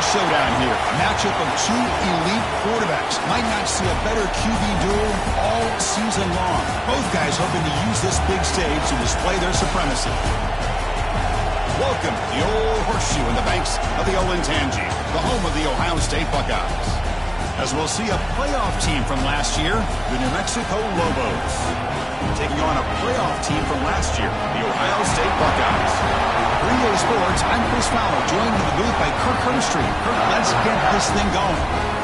showdown here. A matchup of two elite quarterbacks. Might not see a better QB duel all season long. Both guys hoping to use this big stage to display their supremacy. Welcome to the old horseshoe in the banks of the Olentangy, the home of the Ohio State Buckeyes. As we'll see a playoff team from last year, the New Mexico Lobos, taking on a playoff team from last year, the Ohio State Buckeyes. For EA Sports, I'm Chris Fowler, joined in the booth by Kirk Herbstreit. Kirk, let's get this thing going.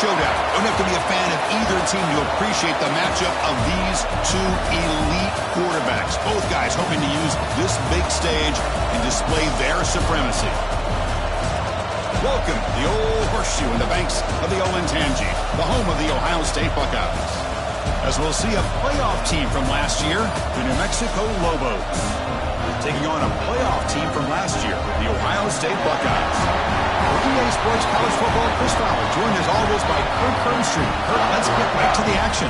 Showdown. Don't have to be a fan of either team to appreciate the matchup of these two elite quarterbacks. Both guys hoping to use this big stage and display their supremacy. Welcome to the old horseshoe in the banks of the Olentangy, the home of the Ohio State Buckeyes. As we'll see a playoff team from last year, the New Mexico Lobos, taking on a playoff team from last year, the Ohio State Buckeyes. For EA Sports College Football, Chris Fowler, joined as always by Kirk Herbstreit. Kirk, let's get right to the action.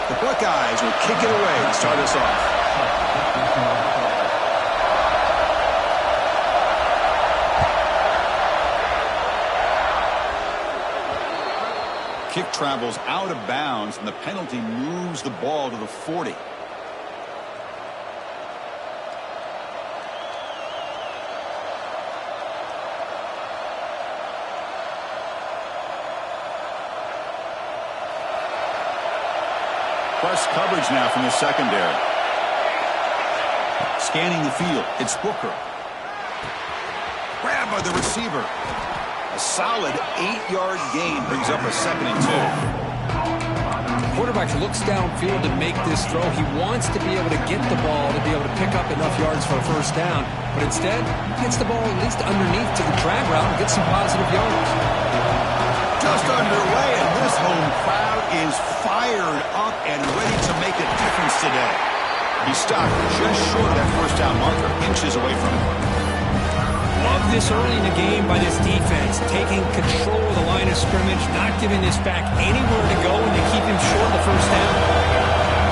The Buckeyes will kick it away to start us off. Kick travels out of bounds, and the penalty moves the ball to the 40. Press coverage now from the secondary. Scanning the field, it's Booker. Grab by the receiver. A solid 8-yard gain brings up a 2nd and 2. Quarterback looks downfield to make this throw. He wants to be able to get the ball to be able to pick up enough yards for a first down, but instead gets the ball at least underneath to the drag route and gets some positive yards. just underway, and this home crowd is fired up and ready to make a difference today. He stopped just short of that first down marker, inches away from it. Love this early in the game by this defense, taking control of the line of scrimmage, not giving this back anywhere to go, and they keep him short of the first down.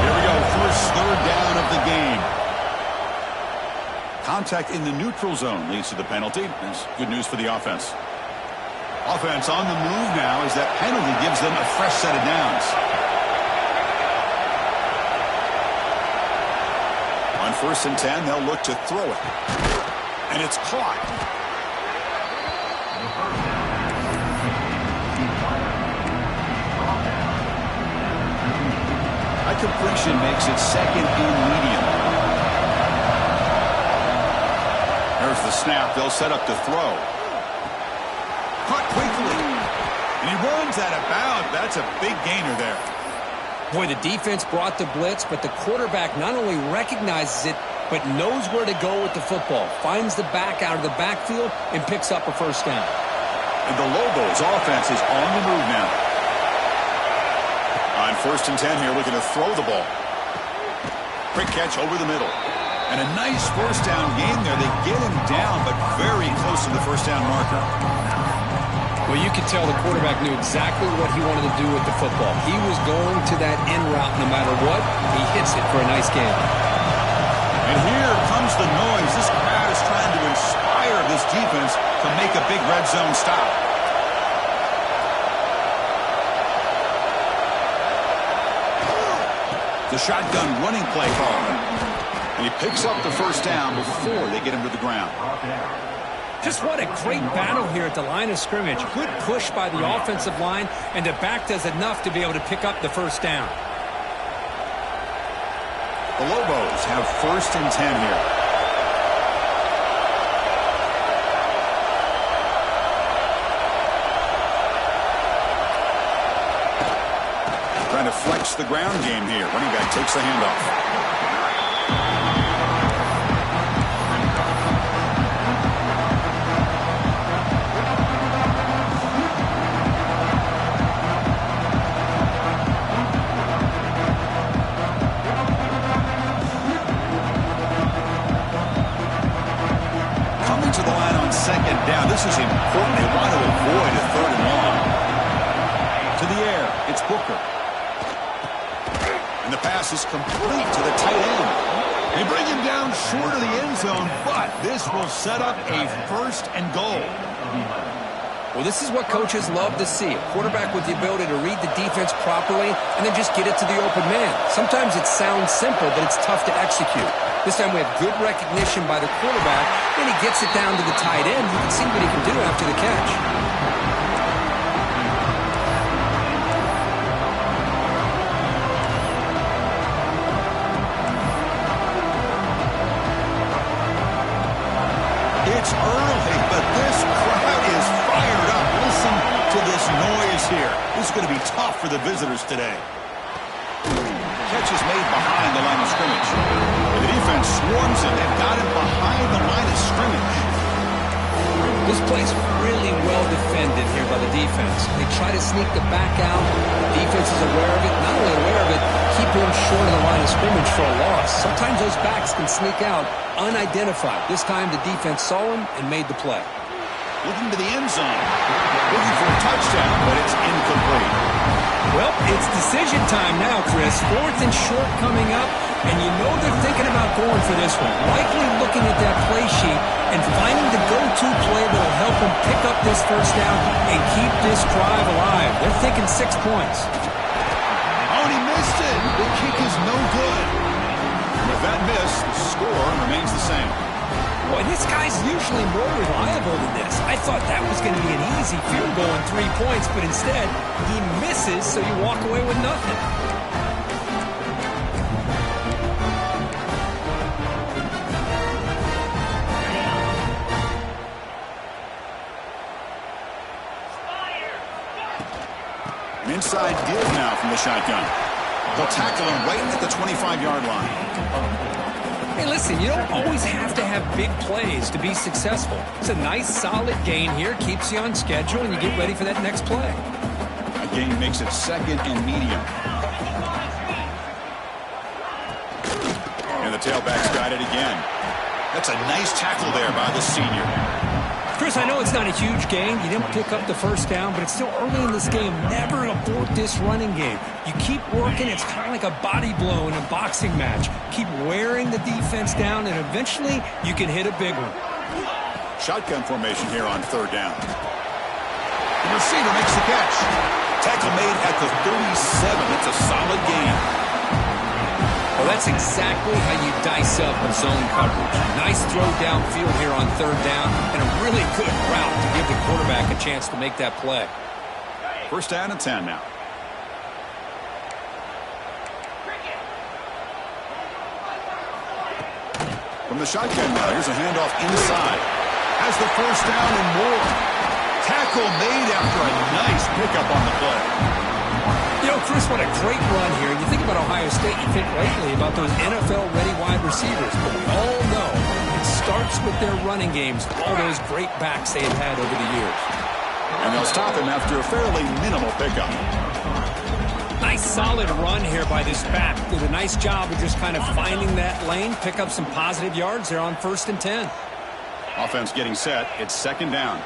Here we go, first third down of the game. Contact in the neutral zone leads to the penalty. That's good news for the offense. Offense on the move now as that penalty gives them a fresh set of downs. On 1st and 10, they'll look to throw it. And it's caught. High completion makes it second and medium. There's the snap. They'll set up to throw. Caught quickly. And he runs out of bounds. That's a big gainer there. Boy, the defense brought the blitz, but the quarterback not only recognizes it, but knows where to go with the football. Finds the back out of the backfield and picks up a first down. And the Lobos offense is on the move now. On 1st and 10 here, looking to throw the ball. Quick catch over the middle. And a nice first down game there. They get him down, but very close to the first down marker. Well, you could tell the quarterback knew exactly what he wanted to do with the football. He was going to that in route no matter what. He hits it for a nice game. And here comes the noise. This crowd is trying to inspire this defense to make a big red zone stop. The shotgun running play call. And he picks up the first down before they get him to the ground. Just what a great battle here at the line of scrimmage. Good push by the offensive line, and the back does enough to be able to pick up the first down. The Lobos have 1st and 10 here. Trying to flex the ground game here. Running back takes the handoff. Second down. This is important. They want to avoid a 3rd and long. To the air. It's Booker. And the pass is complete to the tight end. They bring him down short of the end zone, but this will set up a 1st and goal. Well, this is what coaches love to see. A quarterback with the ability to read the defense properly and then just get it to the open man. Sometimes it sounds simple, but it's tough to execute. This time we have good recognition by the quarterback, and he gets it down to the tight end. You can see what he can do after the catch. It's early, but this crowd is fired up. Listen to this noise here. This is going to be tough for the visitors today. Catch is made behind the line of scrimmage. The defense swarms him. They've got him behind the line of scrimmage. This play's really well defended here by the defense. They try to sneak the back out. The defense is aware of it. Not only aware of it, keep him short of the line of scrimmage for a loss. Sometimes those backs can sneak out unidentified. This time the defense saw him and made the play. Looking to the end zone. Looking for a touchdown, but it's incomplete. Well, it's decision time now, Chris. 4th and short coming up, and you know they're thinking about going for this one. Likely looking at that play sheet and finding the go-to play that will help them pick up this first down and keep this drive alive. They're thinking 6 points. Oh, and he missed it. The kick is no good. With that miss, the score remains the same. Boy, this guy's usually more reliable than this. I thought that was going to be an easy field goal and 3 points, but instead, he misses, so you walk away with nothing. An inside give now from the shotgun. They'll tackle him right at the 25-yard line. Hey, listen, you don't always have to have big plays to be successful. It's a nice, solid gain here, keeps you on schedule, and you get ready for that next play. gain makes it second and medium. And the tailback's got it again. That's a nice tackle there by the senior. Chris, I know it's not a huge gain. You didn't pick up the first down, but it's still early in this game. Never abort this running game. You keep working. It's kind of like a body blow in a boxing match. Keep wearing the defense down, and eventually you can hit a big one. Shotgun formation here on third down. The receiver makes the catch. Tackle made at the 37. It's a solid gain. Well, that's exactly how you dice up a zone coverage. Nice throw downfield here on third down, and a really good route to give the quarterback a chance to make that play. First down and 10 now. From the shotgun now, here's a handoff inside. Has the first down and more. Tackle made after a nice pickup on the play. You know, Chris, what a great run here. You think about Ohio State, you think lately about those NFL-ready wide receivers. But we all know it starts with their running games, all those great backs they've had over the years. And they'll stop him after a fairly minimal pickup. Nice solid run here by this back. Did a nice job of just kind of finding that lane, pick up some positive yards there on 1st and 10. Offense getting set. It's second down.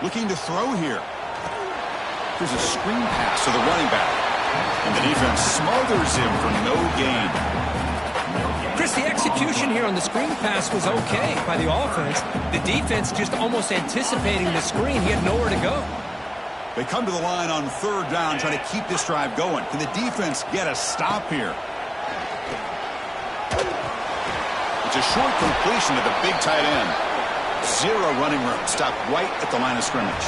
Looking to throw here. There's a screen pass to the running back. And the defense smothers him for no gain. Chris, the execution here on the screen pass was okay by the offense. The defense just almost anticipating the screen. He had nowhere to go. They come to the line on third down, trying to keep this drive going. Can the defense get a stop here? It's a short completion to the big tight end. Zero running room. Stopped right at the line of scrimmage.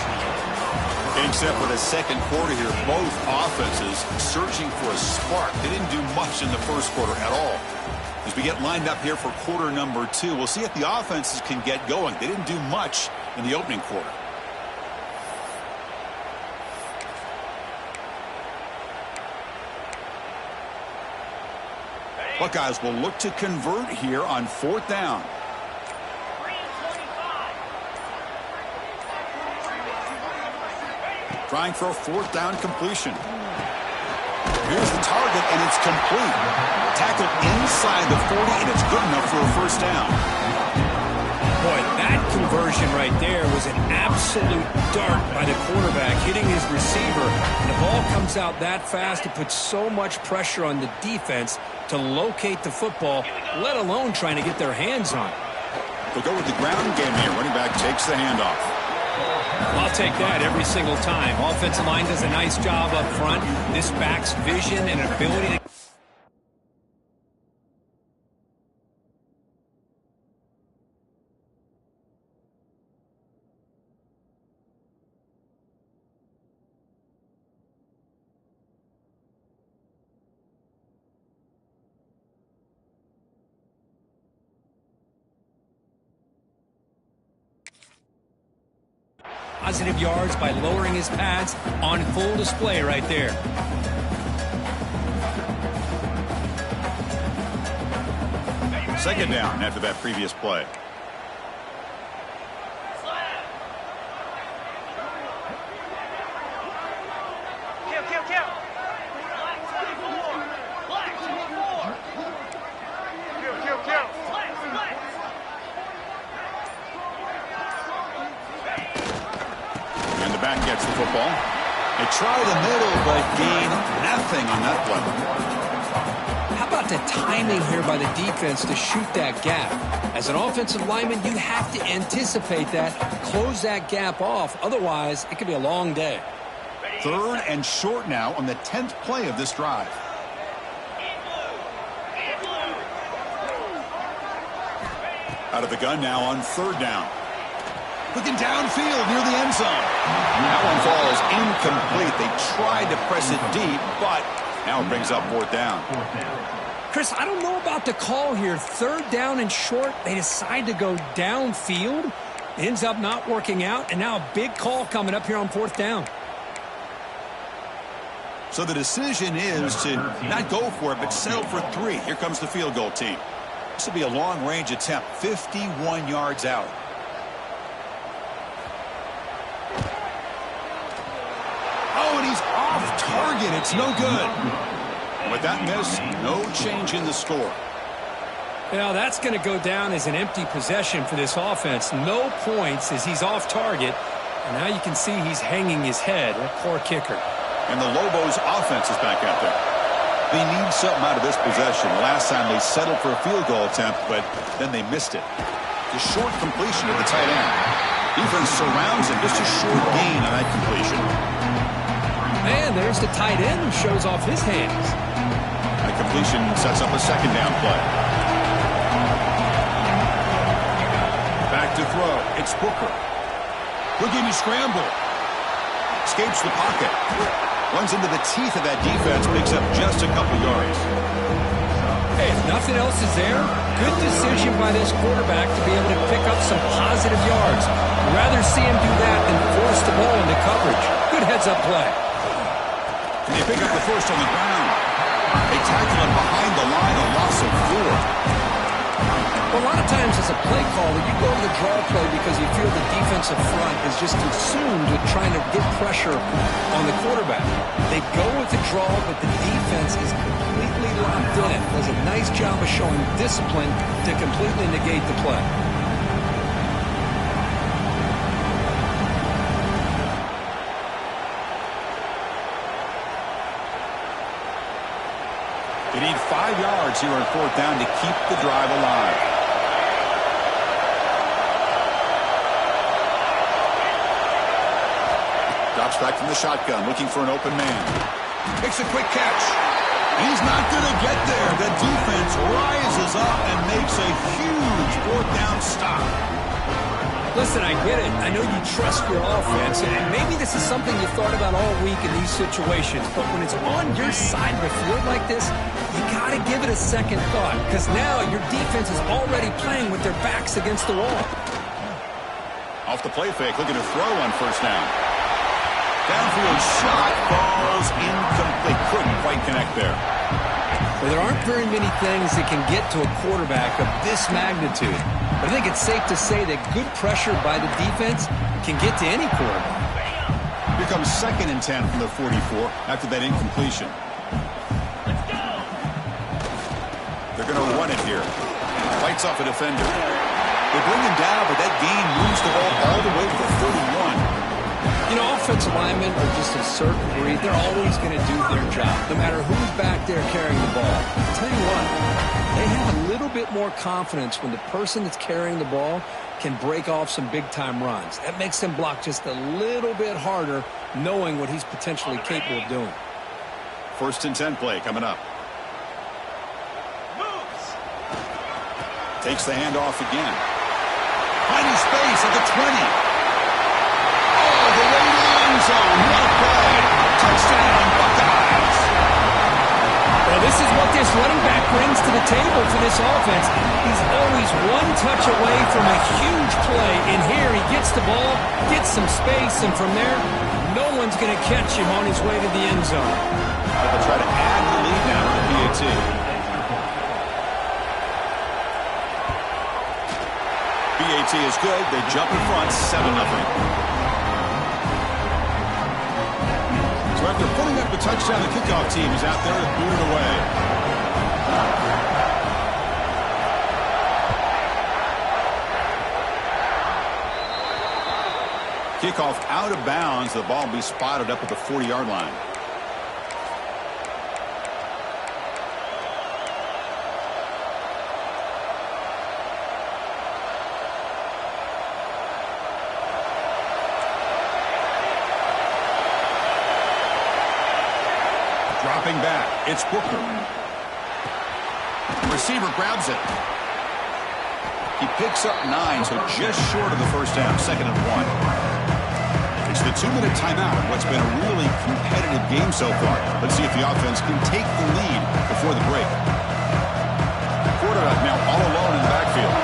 Getting set for the second quarter here. Both offenses searching for a spark. They didn't do much in the first quarter at all. As we get lined up here for quarter number 2, we'll see if the offenses can get going. They didn't do much in the opening quarter. Buckeyes will look to convert here on fourth down. Trying for a fourth down completion. Here's the target, and it's complete. Tackle inside the 40, and it's good enough for a first down. Boy, that conversion right there was an absolute dart by the quarterback, hitting his receiver. And the ball comes out that fast. It puts so much pressure on the defense to locate the football, let alone trying to get their hands on it. They'll go with the ground game here. Running back takes the handoff. I'll take that every single time. Offensive line does a nice job up front. This back's vision and ability to... positive yards by lowering his pads on full display right there. Second down after that previous play. Gets the football. They try the middle, but gain nothing on that play. How about the timing here by the defense to shoot that gap? As an offensive lineman, you have to anticipate that, close that gap off. Otherwise, it could be a long day. Third and short now on the 10th play of this drive. Out of the gun now on third down. Looking downfield near the end zone. That one falls incomplete. They tried to press it deep, but now it brings up fourth down. Chris, I don't know about the call here. Third down and short. They decide to go downfield. It ends up not working out, and now a big call coming up here on fourth down. So the decision is to not go for it, but settle for 3. Here comes the field goal team. This will be a long-range attempt, 51 yards out. target. It's no good. With that miss, no change in the score. Now that's going to go down as an empty possession for this offense. No points as he's off target. And now you can see he's hanging his head. A poor kicker. And the Lobos offense is back out there. They need something out of this possession. Last time they settled for a field goal attempt, but then they missed it. The short completion to the tight end. Defense surrounds him. Just a short gain on that completion. And there's the tight end who shows off his hands. That completion sets up a second down play. Back to throw. It's Booker. Boogie scramble. Escapes the pocket. Runs into the teeth of that defense. Picks up just a couple yards. Hey, if nothing else is there, good decision by this quarterback to be able to pick up some positive yards. I'd rather see him do that than force the ball into coverage. Good heads-up play. And they pick up the first on the ground. They tackle him behind the line, a loss of 4. Well, a lot of times as a play caller, you go to the draw play because you feel the defensive front is just consumed with trying to get pressure on the quarterback. They go with the draw, but the defense is completely locked in. Does a nice job of showing discipline to completely negate the play. They need 5 yards here on fourth down to keep the drive alive. Drops back from the shotgun, looking for an open man. Makes a quick catch. He's not going to get there. The defense rises up and makes a huge fourth down stop. Listen, I get it. I know you trust your offense, and maybe this is something you thought about all week in these situations, but when it's on your side of the field like this, you got to give it a second thought, because now your defense is already playing with their backs against the wall. Off the play fake, looking to throw on first down. Downfield shot falls incomplete. Couldn't quite connect there. Well, there aren't very many things that can get to a quarterback of this magnitude. But I think it's safe to say that good pressure by the defense can get to any quarterback. Here comes 2nd and 10 from the 44 after that incompletion. Let's go. They're going to run it here. Fights off a defender. They bring him down, but that gain moves the ball all the way to the 31. You know, offensive linemen are just a certain breed. They're always going to do their job, no matter who's back there carrying the ball. I'll tell you what, they have a little bit more confidence when the person that's carrying the ball can break off some big-time runs. That makes them block just a little bit harder, knowing what he's potentially capable of doing. 1st and 10 play coming up. Moves. Takes the handoff again. Finding space at the 20. The way to the end zone. What a play. Touchdown, Buckeyes. Well, this is what this running back brings to the table for this offense. He's always one touch away from a huge play. And here he gets the ball, gets some space, and from there, no one's going to catch him on his way to the end zone. They'll try to add the lead now to the PAT. PAT is good. They jump in front, 7-0. So after putting up the touchdown, the kickoff team is out there to boot it away. Kickoff out of bounds. The ball will be spotted up at the 40-yard line. Dropping back, it's Booker. Receiver grabs it. He picks up 9, so just short of the first down, 2nd and 1. It's the 2-minute timeout of what's been a really competitive game so far. Let's see if the offense can take the lead before the break. Quarterback now all alone in the backfield.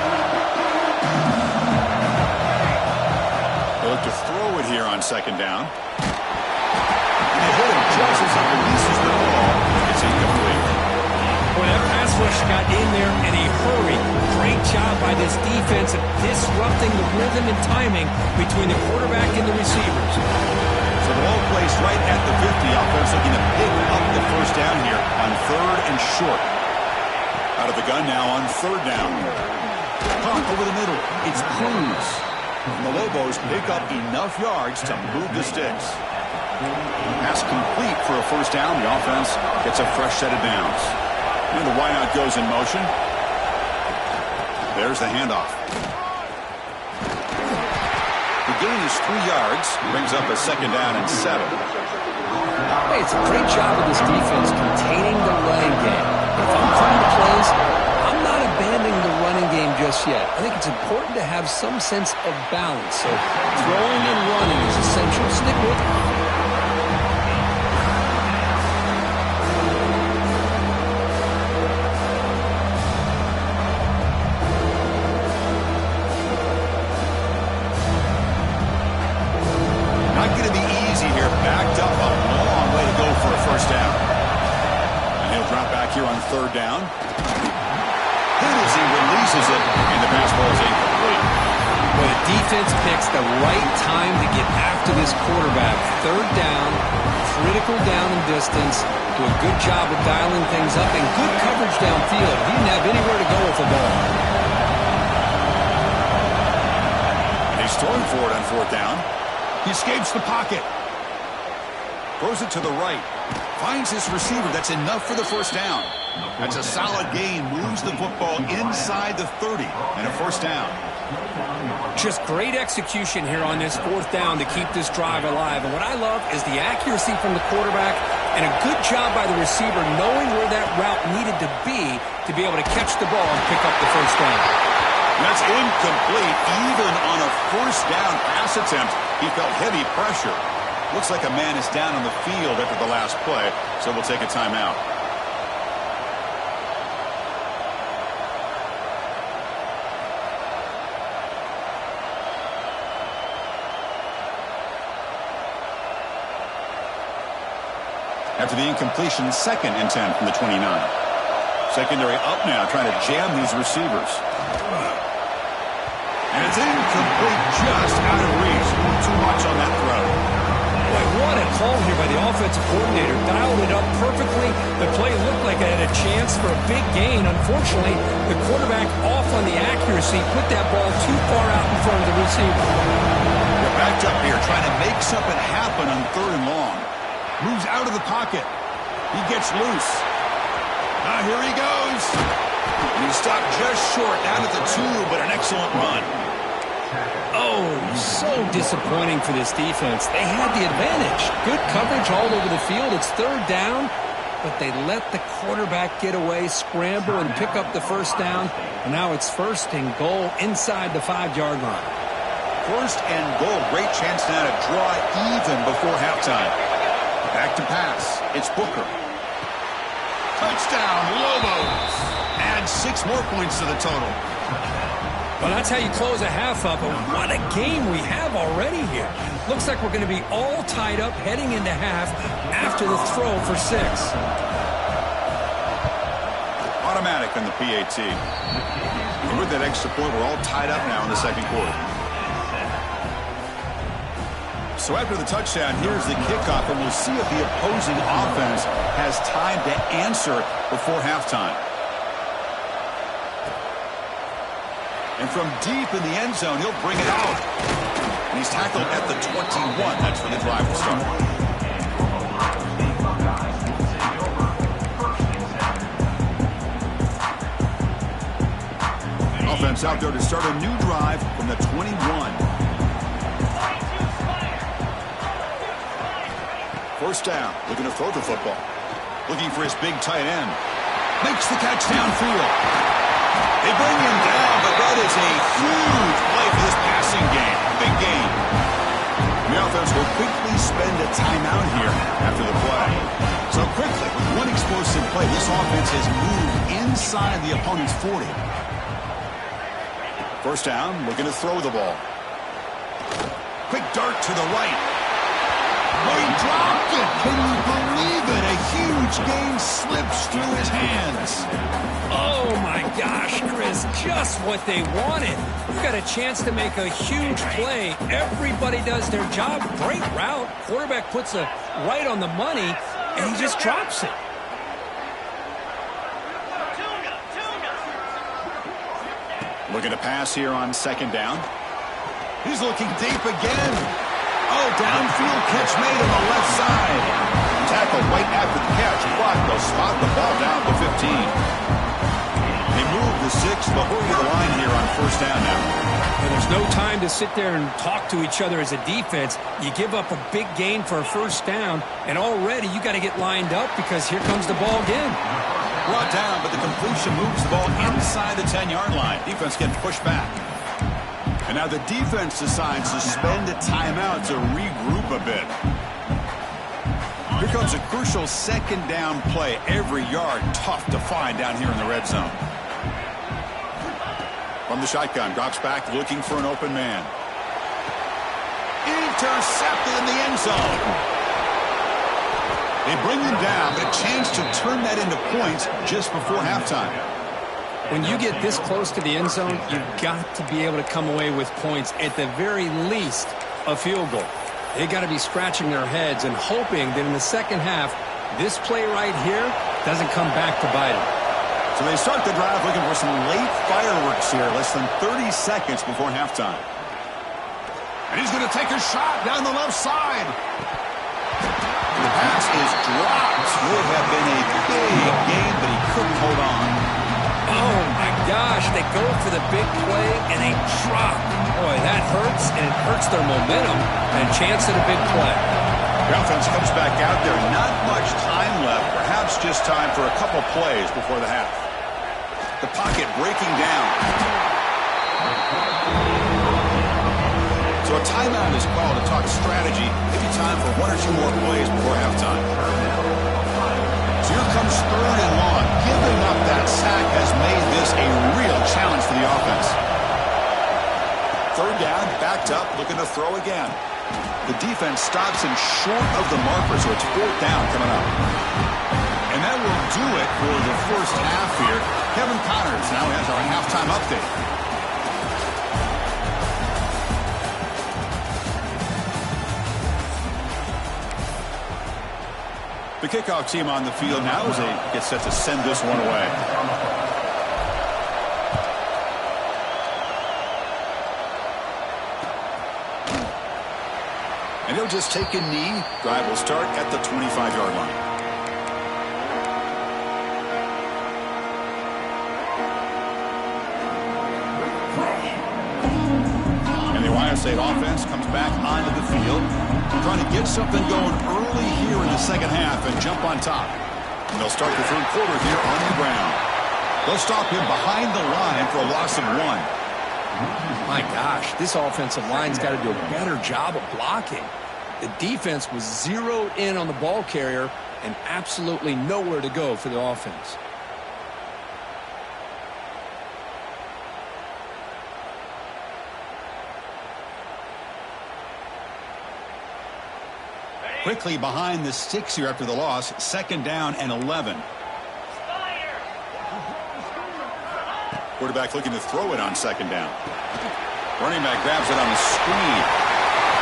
They look to throw it here on 2nd down. And they hit him just as he releases the ball. It's incomplete. Boy, that pass rush got in there in a hurry. Great job by this defense of disrupting the rhythm and timing between the quarterback and the receivers. So the ball placed right at the 50. Offense looking to pick up the first down here on 3rd and short. Out of the gun now on 3rd down. Caught over the middle. It's Cruz. And the Lobos pick up enough yards to move the sticks. Pass complete for a first down. The offense gets a fresh set of downs. And the wideout goes in motion. There's the handoff. The gain is 3 yards. Brings up a 2nd down and 7. Hey, it's a great job of this defense containing the running game. If I'm calling the plays, I'm not abandoning the running game just yet. I think it's important to have some sense of balance. So throwing and running is essential. Stick with it. Not going to be easy here. Backed up a long way to go for a first down. And he'll drop back here on 3rd down. Good as he releases it, and the pass ball is incomplete. Well, the defense picks the right time to get after this quarterback. 3rd down, critical down and distance. Do a good job of dialing things up and good coverage downfield. He didn't have anywhere to go with the ball. And he's throwing for it on 4th down. He escapes the pocket. Throws it to the right. Finds his receiver. That's enough for the first down. That's a solid gain. Moves the football inside the 30. And a first down. Just great execution here on this 4th down to keep this drive alive. And what I love is the accuracy from the quarterback and a good job by the receiver knowing where that route needed to be able to catch the ball and pick up the first down. That's incomplete. Even on a first down pass attempt, he felt heavy pressure. Looks like a man is down on the field after the last play, so we'll take a timeout. After the incompletion, 2nd and 10 from the 29. Secondary up now, trying to jam these receivers. And it's incomplete, just out of reach. Too much on that throw. Boy, what a call here by the offensive coordinator. Dialed it up perfectly. The play looked like it had a chance for a big gain. Unfortunately, the quarterback off on the accuracy, put that ball too far out in front of the receiver. They're backed up here, trying to make something happen on 3rd and long. Moves out of the pocket. He gets loose. Now here he goes. And he stopped just short, down at the 2, but an excellent run. Oh, so disappointing for this defense. They had the advantage. Good coverage all over the field. It's 3rd down, but they let the quarterback get away, scramble, and pick up the first down. And now it's 1st and goal inside the 5-yard line. 1st and goal. Great chance now to draw even before halftime. Back to pass. It's Booker. Touchdown, Lobos. Add 6 more points to the total. Well, that's how you close a half up. But what a game we have already here. Looks like we're going to be all tied up heading into half after the throw for 6. Automatic on the PAT. And with that extra point, we're all tied up now in the 2nd quarter. So after the touchdown, here's the kickoff, and we'll see if the opposing offense has time to answer before halftime. And from deep in the end zone, he'll bring it out. And he's tackled at the 21. That's where the drive will start. Offense out there to start a new drive from the 21. First down, looking to throw the football. Looking for his big tight end. Makes the catch downfield. They bring him down, but that is a huge play for this passing game. Big game. The offense will quickly spend a timeout here after the play. So quickly, with one explosive play, this offense has moved inside the opponent's 40. First down, looking to throw the ball. Quick dart to the right. Oh, he dropped it. Can you believe it? A huge game slips through his hands. Oh, my gosh, Chris. was just what they wanted. You got a chance to make a huge play. Everybody does their job. Great route. Quarterback puts it right on the money, and he just drops it. Looking to pass here on second down. He's looking deep again. Oh, downfield catch made on the left side. Tackle right after the catch. Block. They'll spot the ball down to 15. They move the 6. They'll hurry the line here on first down now. And there's no time to sit there and talk to each other as a defense. You give up a big gain for a first down, and already you got to get lined up because here comes the ball again. Brought down, but the completion moves the ball inside the 10-yard line. Defense getting pushed back. And now the defense decides to spend a timeout to regroup a bit. Here comes a crucial second down play. Every yard tough to find down here in the red zone. From the shotgun, drops back looking for an open man. Intercepted in the end zone. They bring him down, but a chance to turn that into points just before halftime. When you get this close to the end zone, you've got to be able to come away with points, at the very least, a field goal. They got to be scratching their heads and hoping that in the second half, this play right here doesn't come back to bite them. So they start the drive looking for some late fireworks here, less than 30 seconds before halftime. And he's going to take a shot down the left side. The pass is dropped. Would have been a big game, but he couldn't hold on. Oh, my gosh. They go for the big play, and they drop. Boy, that hurts, and it hurts their momentum and a chance at a big play. The offense comes back out there. Not much time left. Perhaps just time for a couple plays before the half. The pocket breaking down. So a timeout is called to talk strategy. Maybe time for one or two more plays before halftime. So here comes third and long. Giving up that sack has made this a real challenge for the offense. Third down, backed up, looking to throw again. The defense stops him short of the marker, so it's fourth down coming up. And that will do it for the first half here. Kevin Connors now has our halftime update. The kickoff team on the field now as they get set to send this one away. And he'll just take a knee. Drive will start at the 25-yard line. And the Ohio State offense comes back onto the field, trying to get something going early here in the second half and jump on top. And they'll start the third quarter here on the ground. They'll stop him behind the line for a loss of 1. My gosh, this offensive line's got to do a better job of blocking. The defense was zeroed in on the ball carrier and absolutely nowhere to go for the offense. Quickly behind the sticks here after the loss. Second down and 11. Quarterback looking to throw it on second down. Running back grabs it on the screen.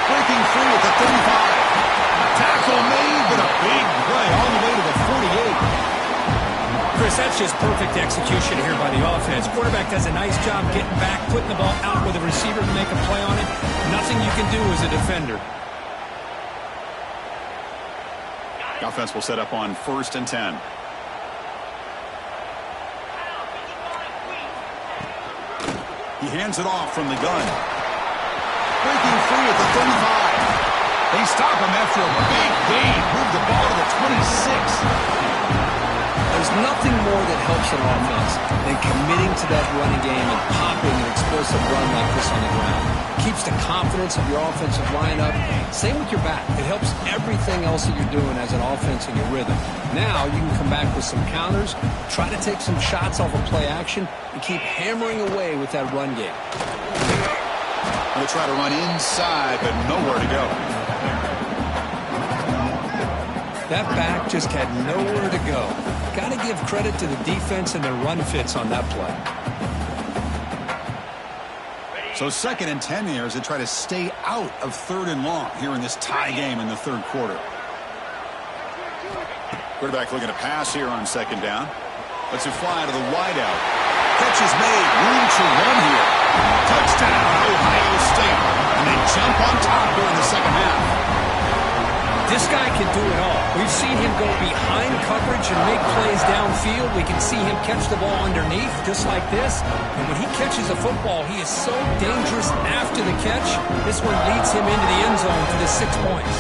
Breaking free at the 35. Tackle made, but a big play all the way to the 48. Chris, that's just perfect execution here by the offense. Quarterback does a nice job getting back, putting the ball out with a receiver to make a play on it. Nothing you can do as a defender. The offense will set up on 1st and 10. He hands it off from the gun. Breaking free at the 35. They stop him after a big gain. Move the ball to the 26. There's nothing more that helps an offense than committing to that running game and popping an explosive run like this on the ground. Keeps the confidence of your offensive lineup. Same with your back. It helps everything else that you're doing as an offense in your rhythm. Now you can come back with some counters, try to take some shots off of play action, and keep hammering away with that run game. They'll try to run inside, but nowhere to go. That back just had nowhere to go. Got to give credit to the defense and their run fits on that play. So 2nd and 10 here as they try to stay out of 3rd and long here in this tie game in the 3rd quarter. Quarterback looking to pass here on 2nd down. Lets it fly to the wideout. Catch is made. Room to run here. Touchdown, Ohio State. And they jump on top here in the 2nd half. This guy can do it all. We've seen him go behind coverage and make plays downfield. We can see him catch the ball underneath, just like this. And when he catches a football, he is so dangerous after the catch. This one leads him into the end zone for the 6 points.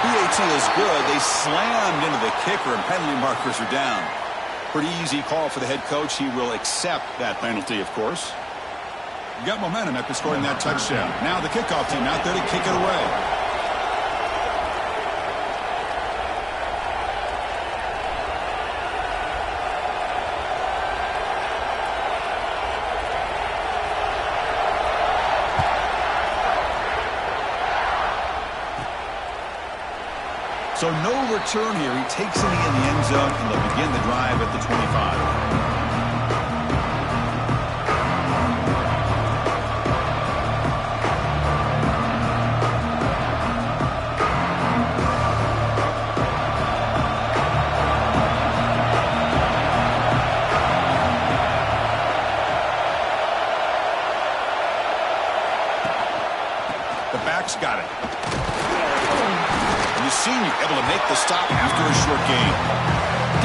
PAT is good. They slammed into the kicker, and penalty markers are down. Pretty easy call for the head coach. He will accept that penalty, of course. You got momentum after scoring that touchdown. Now the kickoff team out there to kick it away. So no return here. He takes it in the end zone, and they'll begin the drive at the 25. The back's got it. Senior able to make the stop after a short gain.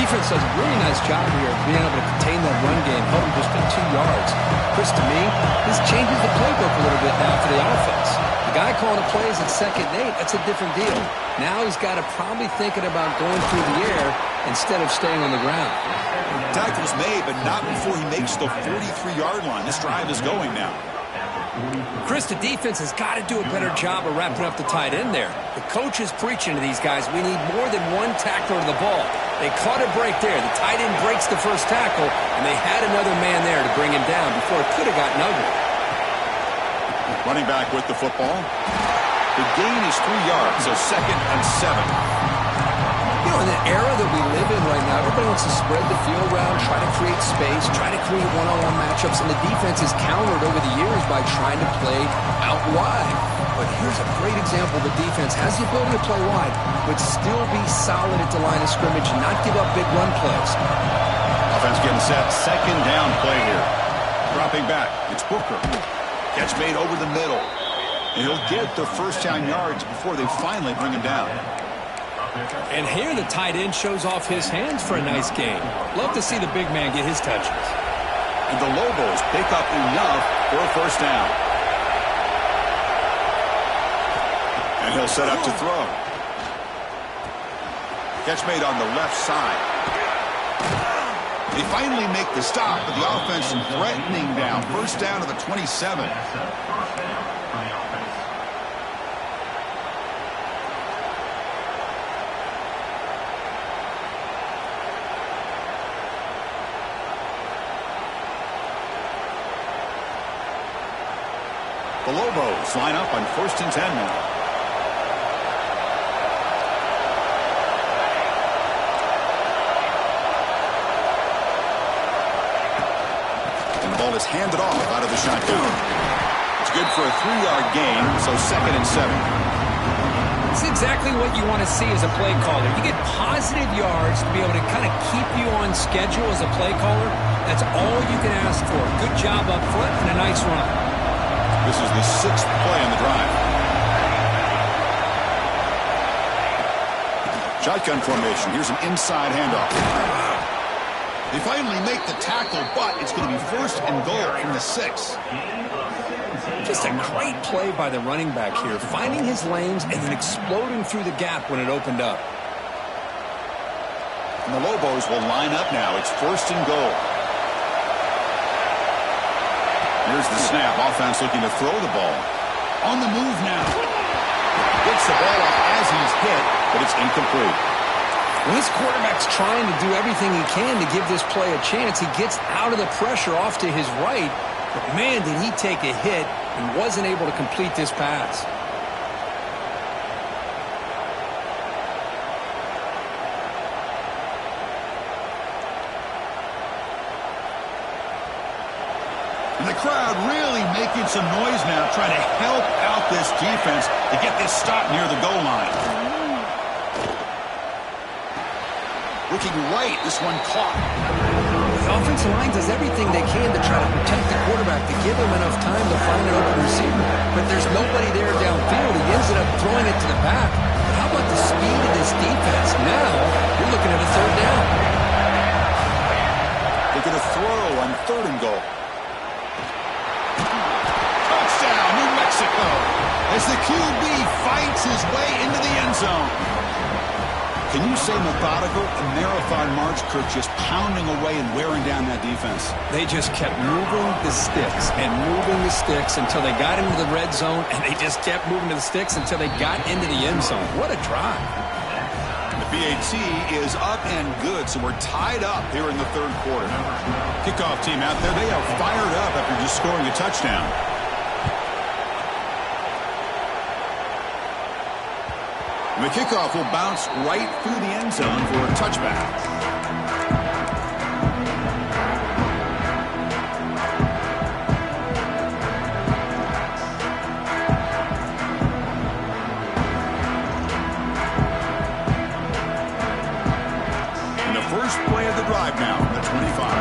Defense does a really nice job here of being able to contain that run game, held him just for 2 yards. Chris, to me, this changes the playbook a little bit now for the offense. The guy calling the plays at 2nd and 8, that's a different deal. Now he's got to probably thinking about going through the air instead of staying on the ground. Tackle's made, but not before he makes the 43-yard line. This drive is going now. Chris, the defense has got to do a better job of wrapping up the tight end there. The coach is preaching to these guys, we need more than one tackler to the ball. They caught a break there. The tight end breaks the first tackle, and they had another man there to bring him down before it could have gotten ugly. Running back with the football. The gain is 3 yards, so 2nd and 7. You know, in the era that we live in right now, everybody wants to spread the field around, try to create space, try to create one-on-one matchups, and the defense is countered over the years by trying to play out wide. But here's a great example. The defense has the ability to play wide, but still be solid at the line of scrimmage and not give up big run plays. Offense getting set. 2nd down play here. Dropping back. It's Booker. Catch made over the middle. And he'll get the first down yards before they finally bring him down. And here the tight end shows off his hands for a nice gain. Love to see the big man get his touches. And the Lobos pick up enough for a first down. And he'll set up to throw. Catch made on the left side. They finally make the stop, but the offense threatening down. First down to the 27. The Lobos line up on 1st and 10 now. And the ball is handed off out of the shotgun. It's good for a 3-yard gain, so 2nd and 7. It's exactly what you want to see as a play caller. You get positive yards to be able to kind of keep you on schedule as a play caller. That's all you can ask for. Good job up front and a nice run. This is the 6th play in the drive. Shotgun formation. Here's an inside handoff. They finally make the tackle, but it's going to be 1st and goal from the 6. Just a great play by the running back here, finding his lanes and then exploding through the gap when it opened up. And the Lobos will line up now. It's 1st and goal. Here's the snap. Offense looking to throw the ball. On the move now. Gets the ball off as he's hit, but it's incomplete. When his quarterback's trying to do everything he can to give this play a chance, he gets out of the pressure off to his right. But man, did he take a hit and wasn't able to complete this pass. And the crowd really making some noise now, trying to help out this defense to get this stop near the goal line. Looking right, this one caught. The offensive line does everything they can to try to protect the quarterback, to give him enough time to find an open receiver. But there's nobody there downfield. He ends up throwing it to the back. But how about the speed of this defense? Now, you're looking at a third down. They're going to throw on 3rd and goal. Touchdown, New Mexico, as the QB fights his way into the end zone. Can you say methodical? A marathon march, Kirk, just pounding away and wearing down that defense. They just kept moving the sticks and moving the sticks until they got into the red zone, and they just kept moving to the sticks until they got into the end zone. What a drive. The PAT is up and good, so we're tied up here in the 3rd quarter. Kickoff team out there, they are fired up after just scoring a touchdown. The kickoff will bounce right through the end zone for a touchback. And the first play of the drive now, the 25.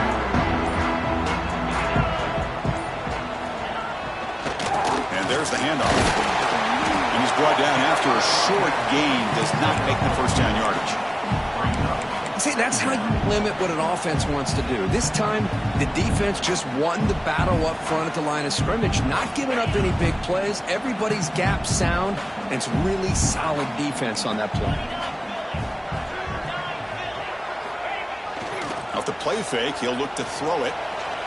And there's the handoff. And he's brought down after a short gain, does not make the first down yardage. See, that's how you limit what an offense wants to do. This time, the defense just won the battle up front at the line of scrimmage, not giving up any big plays. Everybody's gap sound, and it's really solid defense on that play. Off the play fake, he'll look to throw it.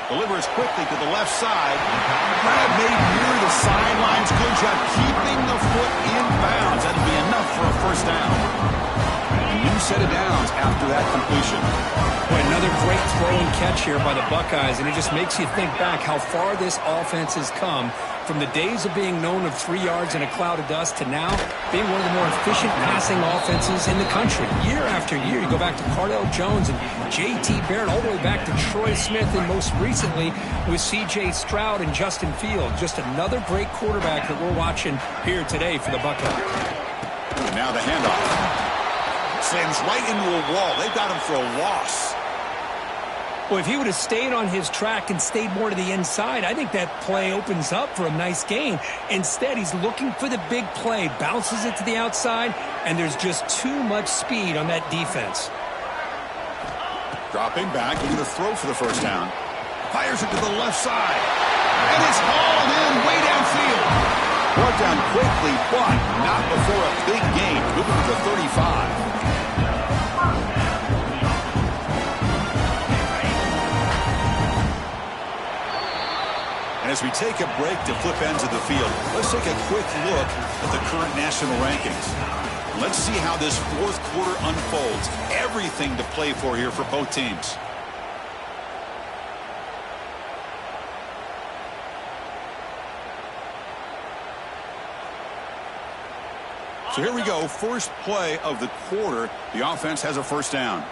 Delivers quickly to the left side. Grab made near the sidelines. Good job keeping the foot in bounds. That'll be enough for a first down. A new set of downs after that completion. Boy, another great throw and catch here by the Buckeyes, and it just makes you think back how far this offense has come from the days of being known of 3 yards in a cloud of dust to now being one of the more efficient passing offenses in the country. Year after year, you go back to Cardell Jones and J.T. Barrett, all the way back to Troy Smith, and most recently with C.J. Stroud and Justin Fields. Just another great quarterback that we're watching here today for the Buckeyes. And now the handoff. Slams right into a wall. They've got him for a loss. Well, if he would have stayed on his track and stayed more to the inside, I think that play opens up for a nice gain. Instead, he's looking for the big play, bounces it to the outside, and there's just too much speed on that defense. Dropping back, looking to throw for the first down. Fires it to the left side. And it's hauled in way downfield. Brought down quickly, but not before a big gain. Moving to the 35. And as we take a break to flip ends of the field, let's take a quick look at the current national rankings. Let's see how this 4th quarter unfolds. Everything to play for here for both teams. So here we go. First play of the quarter. The offense has a first down.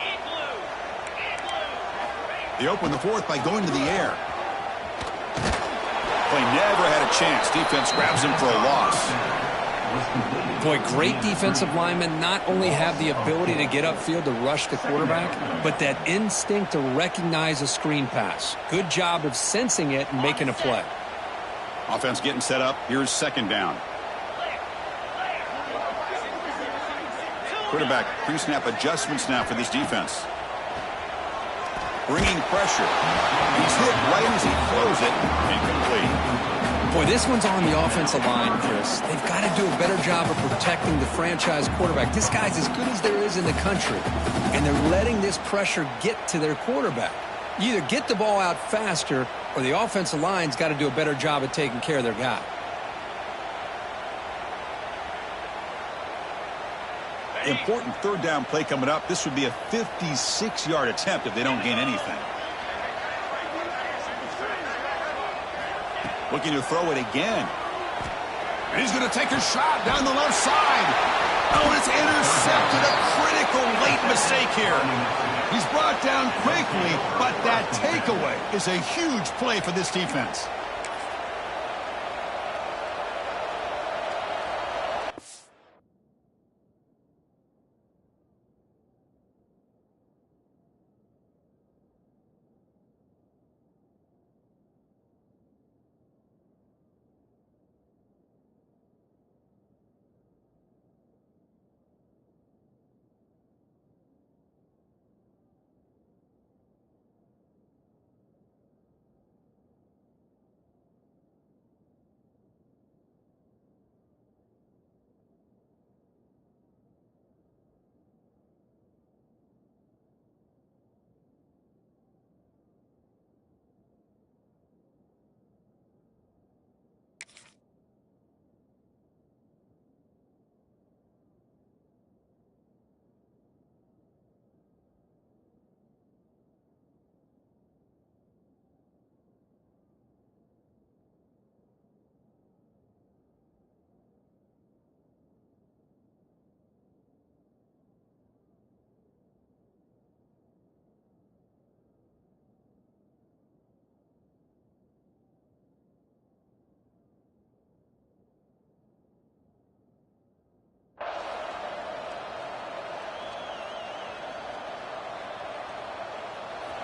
They open the 4th by going to the air. Play never had a chance. Defense grabs him for a loss. Boy, great defensive linemen not only have the ability to get upfield to rush the quarterback, but that instinct to recognize a screen pass. Good job of sensing it and making a play. Offense getting set up. Here's second down. Quarterback pre-snap adjustments now for this defense. Bringing pressure. He's hit right as he throws it. Incomplete. Boy, this one's on the offensive line, Chris. They've got to do a better job of protecting the franchise quarterback. This guy's as good as there is in the country, and they're letting this pressure get to their quarterback. You either get the ball out faster, or the offensive line's got to do a better job of taking care of their guy. Important third down play coming up. This would be a 56-yard attempt if they don't gain anything. Looking to throw it again. And he's going to take a shot down the left side. Oh, it's intercepted. A critical critical late mistake here. He's brought down quickly, but that takeaway is a huge play for this defense.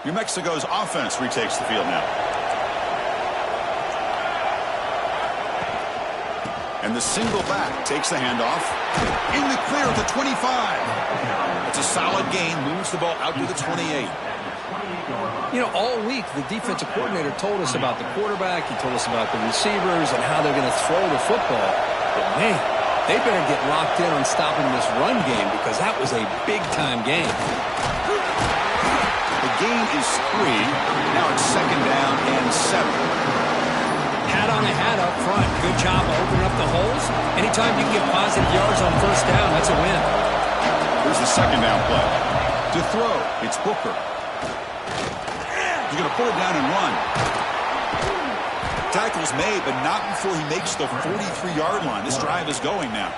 New Mexico's offense retakes the field now. And the single back takes the handoff. In the clear at the 25. It's a solid gain. Moves the ball out to the 28. You know, all week, the defensive coordinator told us about the quarterback. He told us about the receivers and how they're going to throw the football. But, man, they better get locked in on stopping this run game because that was a big-time game. The gain is 3. Now it's 2nd down and 7. Hat on a hat up front. Good job of opening up the holes. Anytime you can get positive yards on first down, that's a win. Here's the 2nd down play. To throw, it's Booker. He's going to pull it down and run. Tackle's made, but not before he makes the 43-yard line. This drive is going now.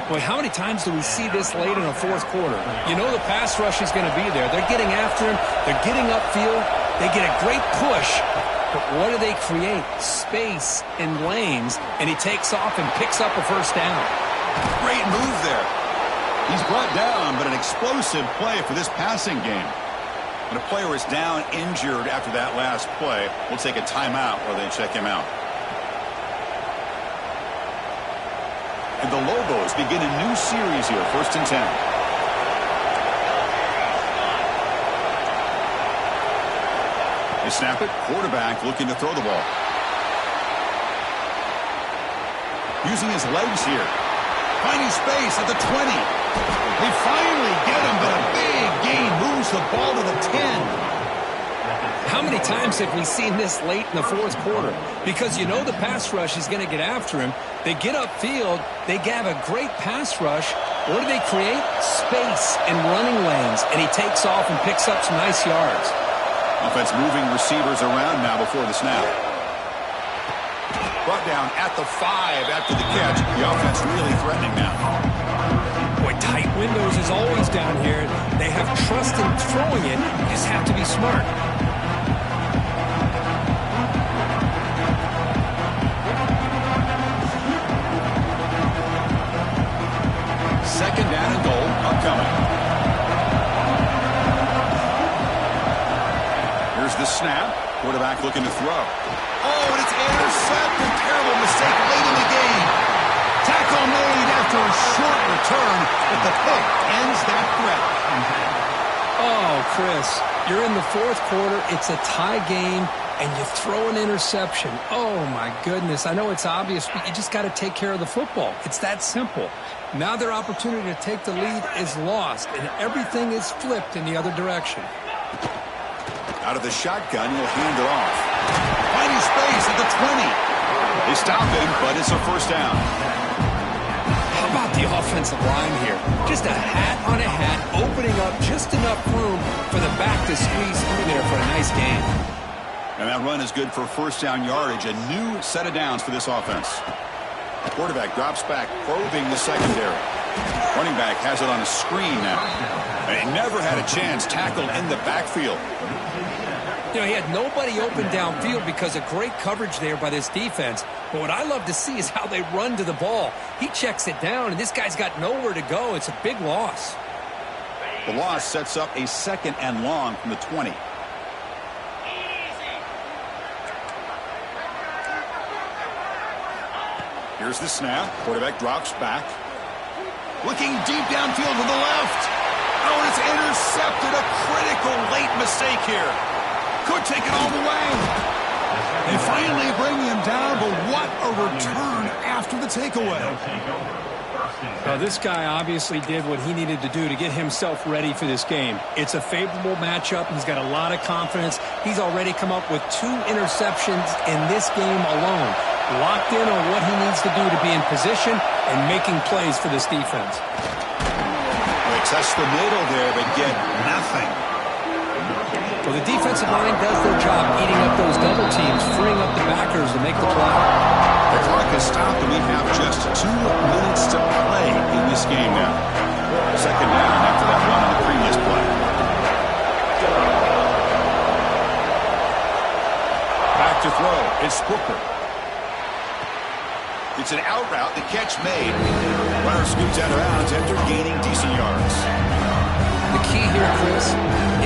Boy, how many times do we see this late in the fourth quarter? You know the pass rush is going to be there. They're getting after him. They're getting upfield. They get a great push. But what do they create? Space and lanes. And he takes off and picks up a first down. Great move there. He's brought down, but an explosive play for this passing game. When a player is down injured after that last play, we'll take a timeout while they check him out. And the Lobos begin a new series here, 1st and 10. They snap it. Quarterback looking to throw the ball. Using his legs here. Finding space at the 20. They finally get him, but a big gain moves the ball to the 10. How many times have we seen this late in the fourth quarter? Because you know the pass rush is going to get after him. They get upfield. They have a great pass rush. What do they create? Space and running lanes. And he takes off and picks up some nice yards. Offense moving receivers around now before the snap. Brought down at the 5 after the catch. The offense really threatening now. Boy, tight windows is always down here. They have trust in throwing it. You just have to be smart. Second down and goal upcoming. Here's the snap. Quarterback looking to throw. Oh, and it's intercepted. Terrible mistake late in the game. Tackle made after a short return, but the pick ends that threat. Oh, Chris, you're in the fourth quarter. It's a tie game, and you throw an interception. Oh, my goodness. I know it's obvious, but you just got to take care of the football. It's that simple. Now their opportunity to take the lead is lost, and everything is flipped in the other direction. Out of the shotgun, he'll hand it off. Finding space at the 20. They stop him, but it's a first down. How about the offensive line here? Just a hat on a hat, opening up just enough room for the back to squeeze through there for a nice gain. And that run is good for first down yardage. A new set of downs for this offense. The quarterback drops back, probing the secondary. Running running back has it on a screen now. And he never had a chance tackled in the backfield. You know, he had nobody open downfield because of great coverage there by this defense. But what I love to see is how they run to the ball. He checks it down, and this guy's got nowhere to go. It's a big loss. The loss sets up a 2nd and long from the 20. Here's the snap. Quarterback drops back. Looking deep downfield to the left. Oh, and it's intercepted. A critical late mistake here. Could take it all the way. They finally bring him down, but what a return after the takeaway. Well, this guy obviously did what he needed to do to get himself ready for this game. It's a favorable matchup. He's got a lot of confidence. He's already come up with 2 interceptions in this game alone. Locked in on what he needs to do to be in position and making plays for this defense. They test the middle there, but get nothing. Well, the defensive line does their job eating up those double teams, freeing up the backers to make the play. The clock is stopped, and we have just 2 minutes to play in this game now. 2nd down after that run on the previous play. Back to throw. It's Booker. It's an out route. The catch made. Runner scoops out of bounds after gaining decent yards. The key here, Chris,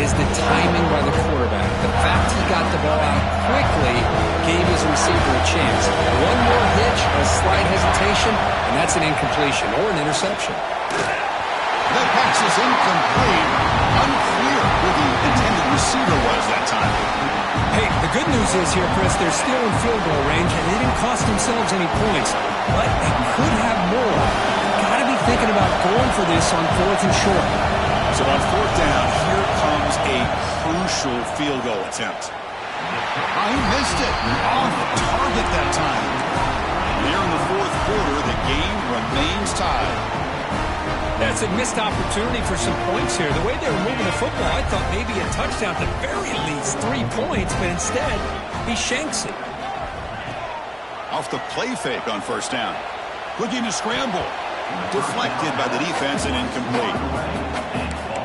is the timing by the quarterback. The fact he got the ball out quickly gave his receiver a chance. One more hitch, a slight hesitation, and that's an incompletion or an interception. The pass is incomplete. Unclear who the intended receiver was that time. Hey, the good news is here, Chris, they're still in field goal range, and they didn't cost themselves any points. But they could have more. Got to be thinking about going for this on 4th and short. So on 4th down, here comes a crucial field goal attempt. He missed it. Off target that time. Here in the 4th quarter, the game remains tied. That's a missed opportunity for some points here. The way they were moving the football, I thought maybe a touchdown, at the very least 3 points, but instead, he shanks it. Off the play fake on 1st down. Looking to scramble. Deflected by the defense and incomplete.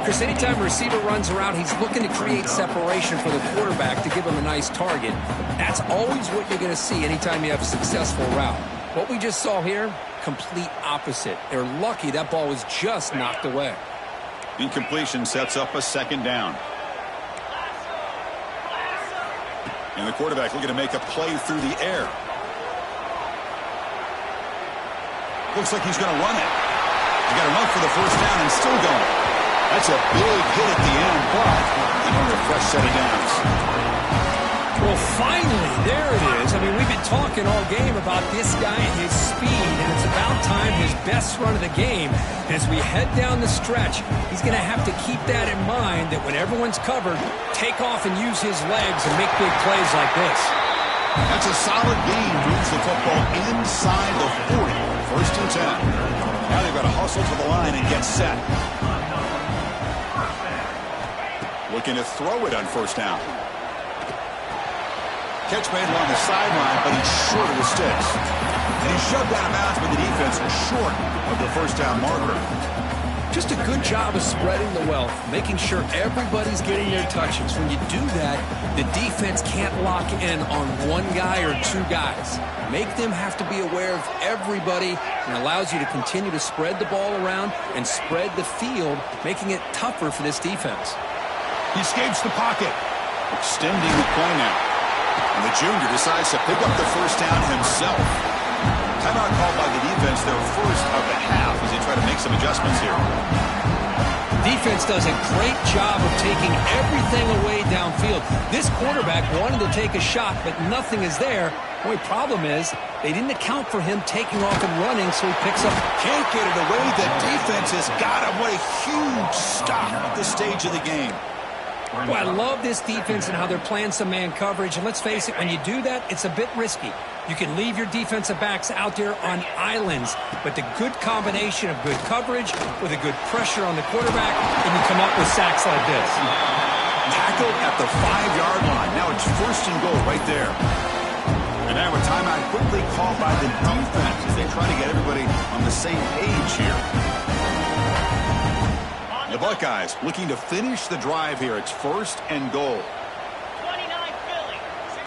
Chris, anytime a receiver runs around, he's looking to create separation for the quarterback to give him a nice target. That's always what you're going to see anytime you have a successful route. What we just saw here, complete opposite. They're lucky that ball was just knocked away. Incompletion sets up a 2nd down. And the quarterback looking to make a play through the air. Looks like he's going to run it. He's got enough for the 1st down and still going. That's a big hit at the end, but they need a fresh set of downs. Well, finally, there it is. I mean, we've been talking all game about this guy and his speed, and it's about time his best run of the game. As we head down the stretch, he's going to have to keep that in mind, that when everyone's covered, take off and use his legs and make big plays like this. That's a solid gain. Moves the football inside the 40. 1st and 10. Now they've got to hustle to the line and get set. Looking to throw it on 1st down. Catch made along the sideline, but he's short of the sticks. And he's shoved out of bounds by the defense short of the 1st down marker. Just a good job of spreading the wealth, making sure everybody's getting their touches. When you do that, the defense can't lock in on one guy or 2 guys. Make them have to be aware of everybody, and allows you to continue to spread the ball around and spread the field, making it tougher for this defense. He escapes the pocket, extending the play now. And the junior decides to pick up the 1st down himself. Timeout called by the defense, their 1st of the half, as they try to make some adjustments here. Defense does a great job of taking everything away downfield. This quarterback wanted to take a shot, but nothing is there. The only problem is they didn't account for him taking off and running, so he picks up. Can't get it away. The defense has got him. What a huge stop at this stage of the game. Well, I love this defense and how they're playing some man coverage. And let's face it, when you do that, it's a bit risky. You can leave your defensive backs out there on islands, but the good combination of good coverage with a good pressure on the quarterback, and you come up with sacks like this. Tackled at the 5-yard line. Now it's 1st and goal right there. And now a timeout quickly called by the defense as they try to get everybody on the same page here. Buckeyes looking to finish the drive here. It's 1st and goal. 29 Philly,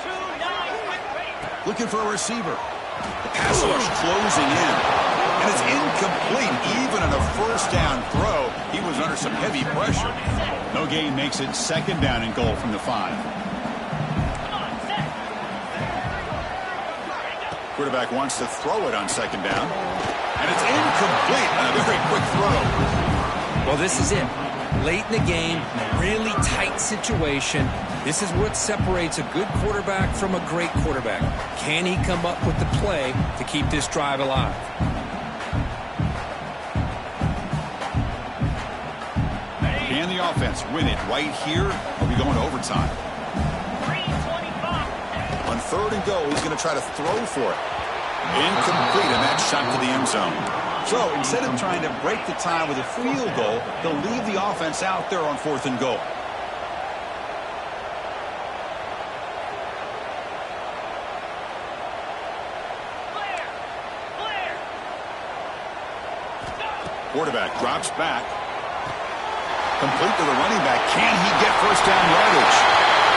2-9. Looking for a receiver. The pass rush closing in. And it's incomplete. Even on a 1st down throw, he was under some heavy pressure. No gain makes it 2nd down and goal from the 5. Quarterback wants to throw it on 2nd down. And it's incomplete on a very quick throw. Well, this is it. Late in the game, really tight situation. This is what separates a good quarterback from a great quarterback. Can he come up with the play to keep this drive alive? Can the offense win it right here? Are we going to overtime? 3:25. On 3rd and goal, he's going to try to throw for it. Incomplete, and that shot to the end zone. So instead of trying to break the tie with a field goal, they'll leave the offense out there on 4th and goal. Quarterback drops back. Complete to the running back. Can he get 1st down yardage?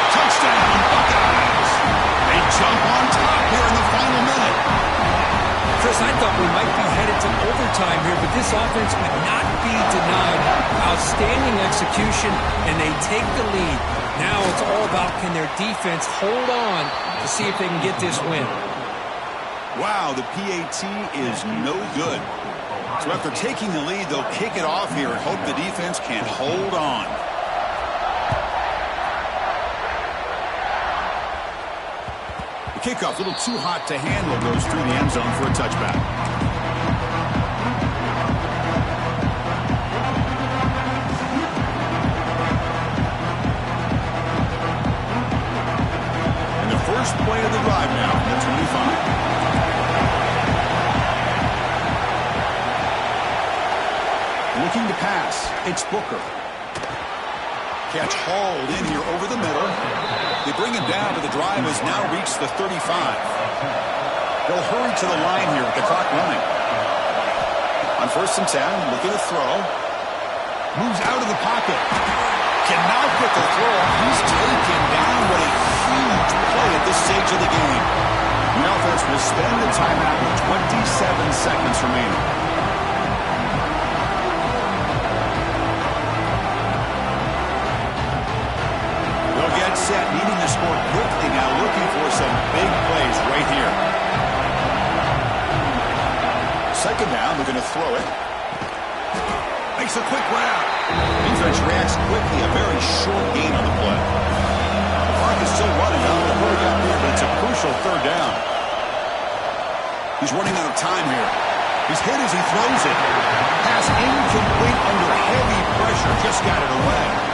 Touchdown, Buckeyes! They jump on top here in the final minute. Chris, I thought we might be headed to overtime here, but this offense would not be denied. Outstanding execution, and they take the lead. Now it's all about can their defense hold on to see if they can get this win. Wow, the PAT is no good. So after taking the lead, they'll kick it off here and hope the defense can hold on. The kickoff, a little too hot to handle, goes through the end zone for a touchback. And the first play of the drive now, the 25. Looking to pass. It's Booker. Catch hauled in here over the middle. They bring him down, but the drive has now reached the 35. They'll hurry to the line here with the clock running. On 1st and 10, looking to throw. Moves out of the pocket. Cannot get the throw. He's taken down. What a huge play at this stage of the game. The offense will spend the timeout with 27 seconds remaining. Get set, needing to score quickly now, looking for some big plays right here. 2nd down, they're going to throw it. Makes a quick grab. Defense reacts quickly, a very short gain on the play. The clock is still running out, the hurry out here, but it's a crucial 3rd down. He's running out of time here. He's hit as he throws it. Pass incomplete under heavy pressure, just got it away.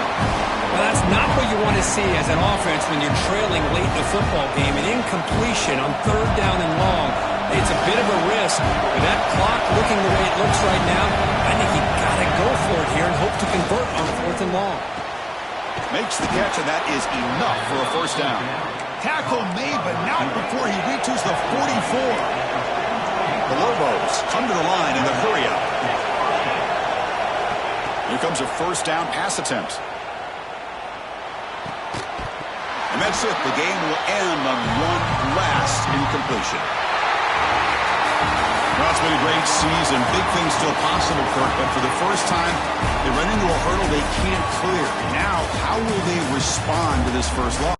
Well, that's not what you want to see as an offense when you're trailing late in the football game. An incompletion on 3rd down and long. It's a bit of a risk. With that clock looking the way it looks right now, I think you've got to go for it here and hope to convert on 4th and long. Makes the catch, and that is enough for a 1st down. Tackle made, but not before he reaches the 44. The Lobos come to the line in the hurry up. Here comes a 1st down pass attempt. And that's it. The game will end on one last incompletion. Well, it's been a great season. Big things still possible, Kirk, but for the first time, they run into a hurdle they can't clear. Now, how will they respond to this first loss?